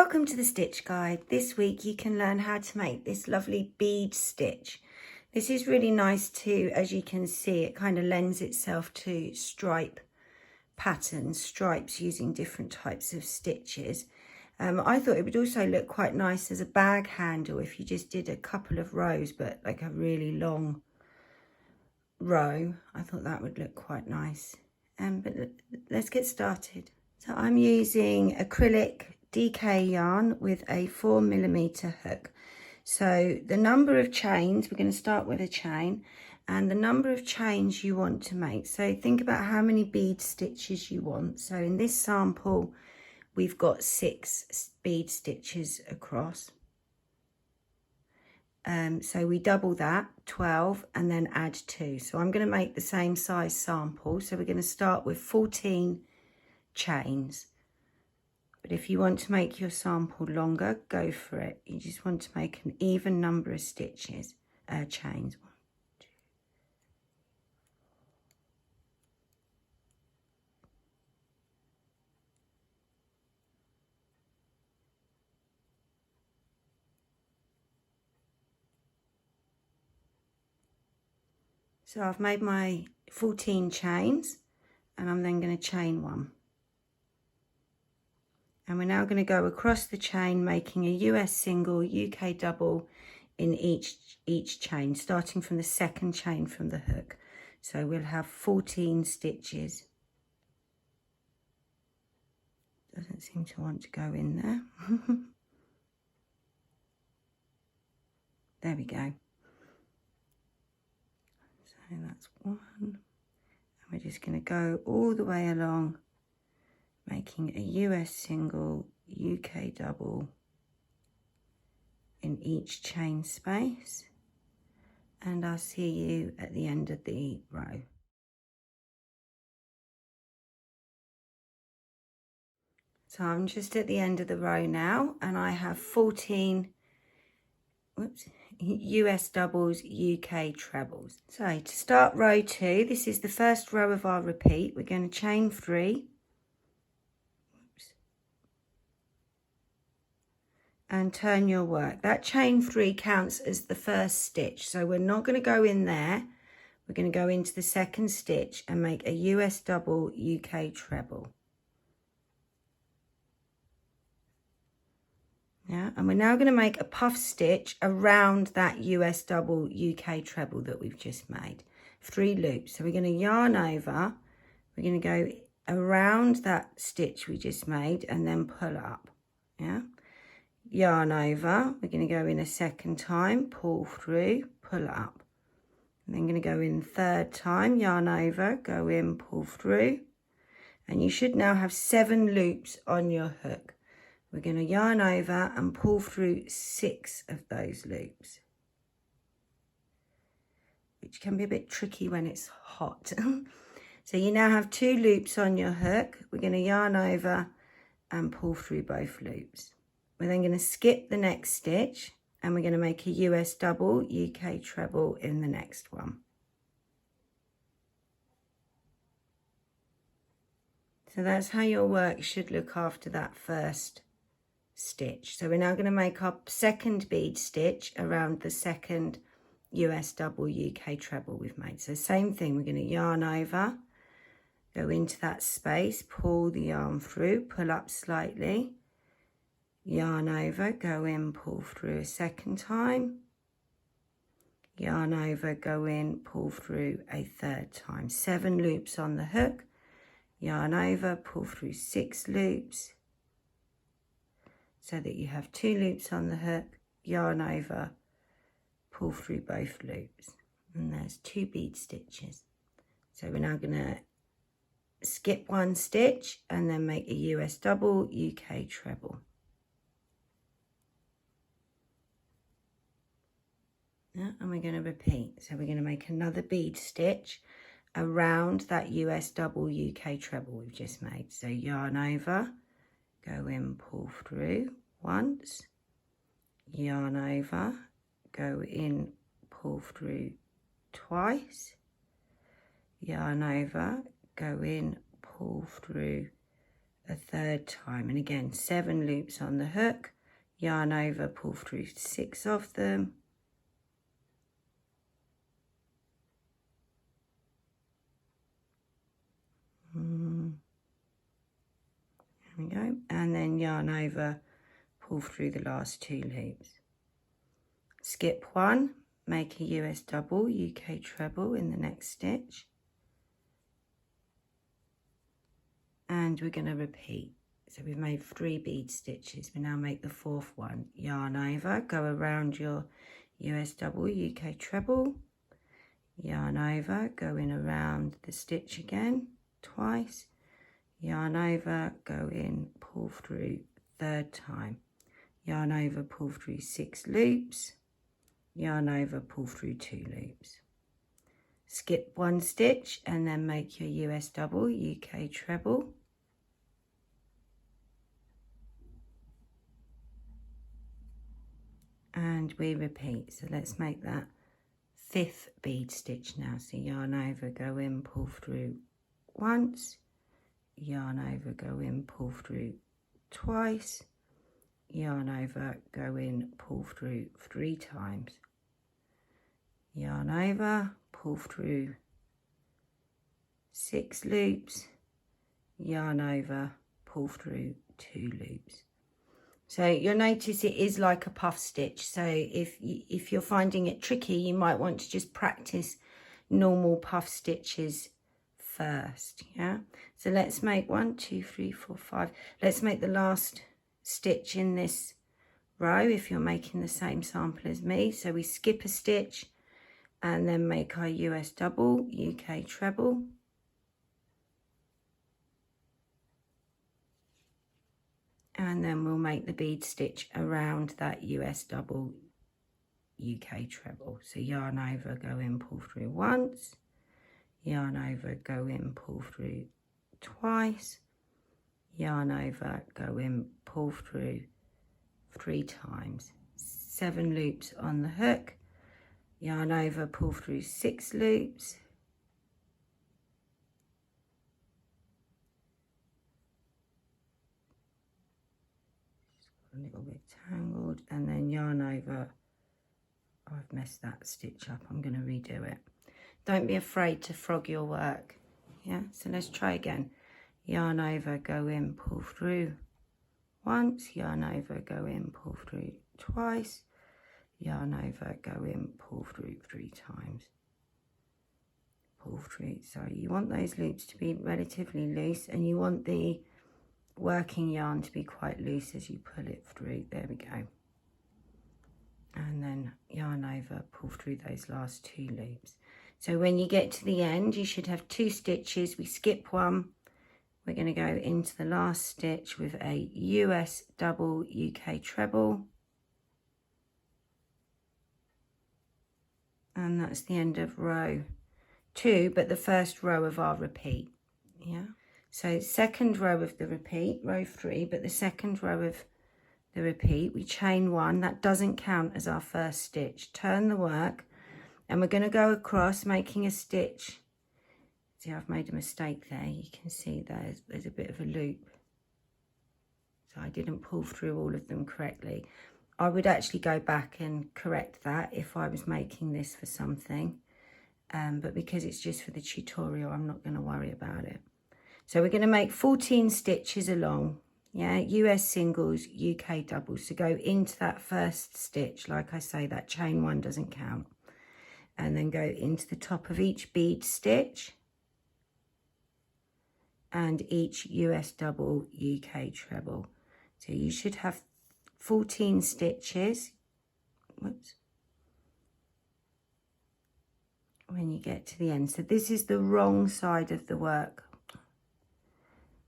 Welcome to the Stitch Guide. This week you can learn how to make this lovely bead stitch. This is really nice too, as you can see, it kind of lends itself to stripe patterns, stripes using different types of stitches. I thought it would also look quite nice as a bag handle if you just did a couple of rows, but like a really long row. I thought that would look quite nice. But let's get started. So I'm using acrylic DK yarn with a 4mm hook. So the number of chains, we're going to start with a chain, and the number of chains you want to make. So think about how many bead stitches you want. So in this sample we've got 6 bead stitches across. So we double that, 12, and then add 2. So I'm going to make the same size sample. So we're going to start with 14 chains. But if you want to make your sample longer, go for it. You just want to make an even number of stitches, chains. 1, 2. So I've made my 14 chains, and I'm then going to chain 1. And we're now going to go across the chain, making a US single, UK double in each chain, starting from the second chain from the hook. So we'll have 14 stitches. Doesn't seem to want to go in there. There we go. So that's 1. And we're just going to go all the way along, making a US single, UK double in each chain space, and I'll see you at the end of the row. So I'm just at the end of the row now, and I have 14 US doubles, UK trebles. So to start row 2, this is the first row of our repeat. We're going to chain 3. And turn your work. That chain 3 counts as the first stitch, so we're not going to go in there. We're going to go into the second stitch and make a US double, UK treble. Yeah, and we're now going to make a puff stitch around that US double, UK treble that we've just made. 3 loops. So we're going to yarn over, we're going to go around that stitch we just made and then pull up. Yeah. Yarn over, we're going to go in a second time, pull through, pull up. And then going to go in third time, yarn over, go in, pull through. And you should now have 7 loops on your hook. We're going to yarn over and pull through 6 of those loops, which can be a bit tricky when it's hot. So you now have 2 loops on your hook. We're going to yarn over and pull through both loops. We're then going to skip the next stitch, and we're going to make a US double, UK treble in the next one. So that's how your work should look after that first stitch. So we're now going to make our second bead stitch around the second US double, UK treble we've made. So same thing, we're going to yarn over, go into that space, pull the yarn through, pull up slightly, yarn over, go in, pull through a second time, yarn over, go in, pull through a third time. 7 loops on the hook, yarn over, pull through 6 loops, so that you have 2 loops on the hook, yarn over, pull through both loops, and there's 2 bead stitches. So we're now going to skip 1 stitch and then make a US double, UK treble. Yeah, and we're going to repeat. So we're going to make another bead stitch around that US double, UK treble we've just made. So yarn over, go in, pull through once, yarn over, go in, pull through twice, yarn over, go in, pull through a third time. And again, 7 loops on the hook, yarn over, pull through 6 of them. There we go. And then yarn over, pull through the last 2 loops. Skip 1, make a US double, UK treble in the next stitch. And we're going to repeat. So we've made 3 bead stitches. We now make the 4th one. Yarn over, go around your US double, UK treble. Yarn over, go in around the stitch again, twice. Yarn over, go in, pull through 3rd time. Yarn over, pull through 6 loops. Yarn over, pull through 2 loops. Skip 1 stitch and then make your US double, UK treble. And we repeat. So let's make that 5th bead stitch now. So yarn over, go in, pull through once. Yarn over, go in, pull through twice. Yarn over, go in, pull through 3 times. Yarn over, pull through 6 loops. Yarn over, pull through 2 loops. So you'll notice it is like a puff stitch. So if you're finding it tricky, you might want to just practice normal puff stitches first. Yeah. So let's make 1, 2, 3, 4, 5. Let's make the last stitch in this row if you're making the same sample as me. So we skip a stitch and then make our US double, UK treble. And then we'll make the bead stitch around that US double, UK treble. So yarn over, go in, pull through once. Yarn over, go in, pull through twice. Yarn over, go in, pull through 3 times. 7 loops on the hook. Yarn over, pull through 6 loops. A little bit tangled, and then yarn over. I've messed that stitch up, I'm going to redo it. Don't be afraid to frog your work. Yeah, so let's try again. Yarn over, go in, pull through once. Yarn over, go in, pull through twice. Yarn over, go in, pull through 3 times. Pull through. So you want those loops to be relatively loose, and you want the working yarn to be quite loose as you pull it through. There we go. And then yarn over, pull through those last 2 loops. So when you get to the end, you should have 2 stitches. We skip 1. We're going to go into the last stitch with a US double, UK treble. And that's the end of row 2, but the first row of our repeat. Yeah. So second row of the repeat, row 3, but the second row of the repeat, we chain 1. That doesn't count as our first stitch. Turn the work, and we're going to go across, making a stitch. See, I've made a mistake there. You can see there's a bit of a loop. So I didn't pull through all of them correctly. I would actually go back and correct that if I was making this for something. But because it's just for the tutorial, I'm not going to worry about it. So we're going to make 14 stitches along, yeah, US singles, UK doubles. So go into that first stitch, like I say, that chain 1 doesn't count. And then go into the top of each bead stitch and each US double, UK treble. So you should have 14 stitches. Whoops. When you get to the end. So this is the wrong side of the work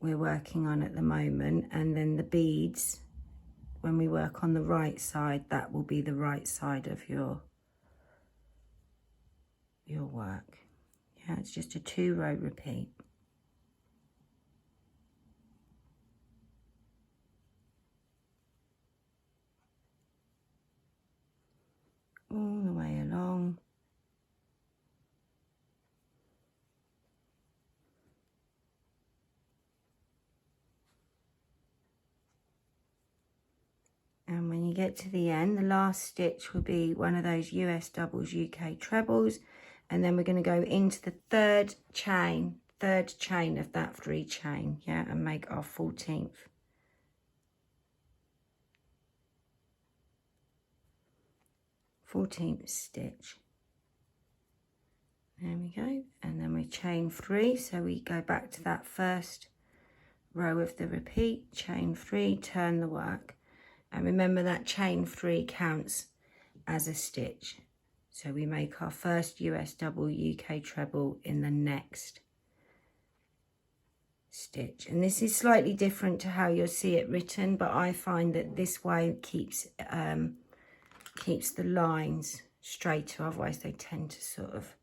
we're working on at the moment, and then the beads, when we work on the right side, that will be the right side of your work. Yeah, it's just a 2-row repeat. All the way along. you get to the end, the last stitch will be one of those US doubles, UK trebles, and then we're going to go into the third chain of that 3 chain, yeah, and make our 14th. Stitch. There we go, and then we chain 3, so we go back to that first row of the repeat, chain 3, turn the work, and remember that chain 3 counts as a stitch. So we make our first US double, UK treble in the next stitch, and this is slightly different to how you'll see it written, but I find that this way keeps the lines straighter, otherwise they tend to sort of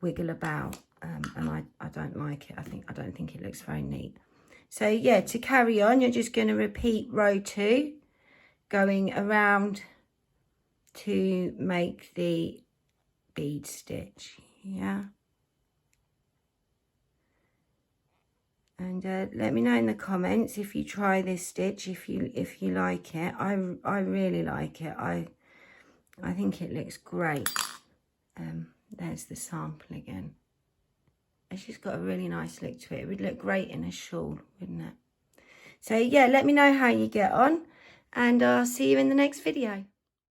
wiggle about, and I don't like it. I don't think it looks very neat. So yeah, to carry on, you're just going to repeat row 2, going around to make the bead stitch, yeah. And let me know in the comments if you try this stitch, if you like it. I really like it. I think it looks great. There's the sample again. It's just got a really nice look to it. It would look great in a shawl, wouldn't it? So yeah, let me know how you get on, and I'll see you in the next video.